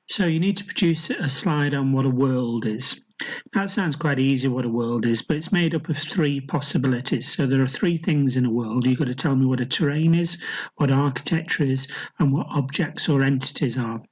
So you need to produce a slide on what a world is. That sounds quite easy what a world is, but it's made up of three possibilities. So there are three things in a world. You've got to tell me what a terrain is, what architecture is, and what objects or entities are.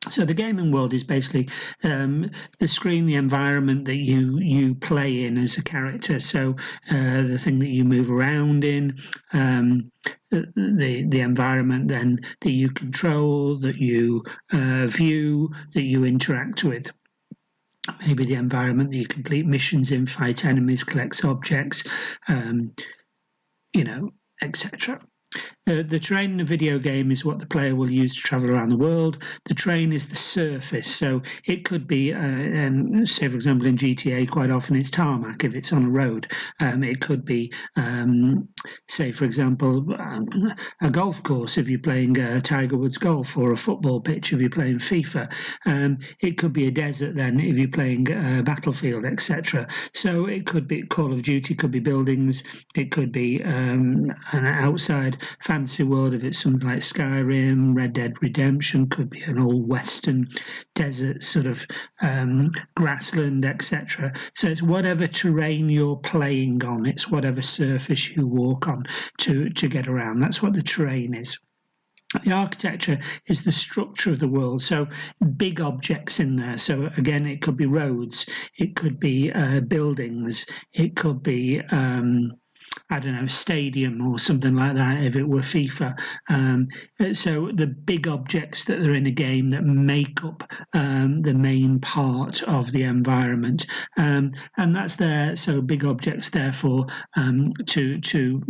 So the gaming world is basically the screen, the environment that you play in as a character. So the thing that you move around in, the environment then that you control, that you view, that you interact with. Maybe the environment that you complete missions in, fight enemies, collect objects, etc. The terrain in a video game is what the player will use to travel around the world. The terrain is the surface, so it could be, and say for example in GTA, quite often it's tarmac if it's on a road. It could be, say for example, a golf course if you're playing Tiger Woods golf, or a football pitch if you're playing FIFA. It could be a desert then if you're playing Battlefield, etc. So it could be Call of Duty, could be buildings, it could be an outside fantasy world if it's something like Skyrim, Red Dead Redemption, could be an old western desert sort of grassland, etc. So it's whatever terrain you're playing on, it's whatever surface you walk on to get around. That's what the terrain is. The architecture is the structure of the world, so big objects in there. So again, it could be roads, it could be buildings, it could be I don't know, stadium or something like that if it were FIFA. So the big objects that are in a game that make up the main part of the environment, and that's there. So big objects, therefore, to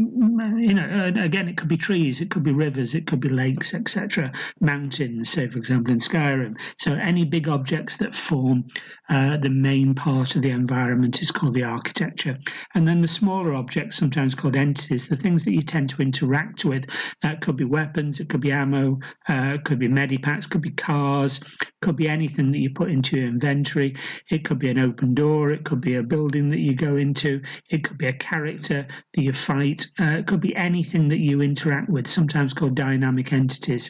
again, it could be trees, it could be rivers, it could be lakes, etc. Mountains, say for example in Skyrim. So any big objects that form the main part of the environment is called the architecture, and then the smaller objects, sometimes called entities, the things that you tend to interact with. That could be weapons, it could be ammo, could be medipacks, could be cars, could be anything that you put into your inventory. It could be an open door, it could be a building that you go into, it could be a character that you fight, it could be anything that you interact with, sometimes called dynamic entities.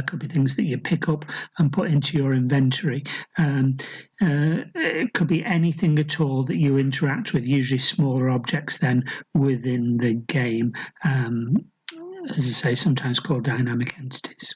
Could be things that you pick up and put into your inventory. It could be anything at all that you interact with, usually smaller objects then within the game. As I say, sometimes called dynamic entities.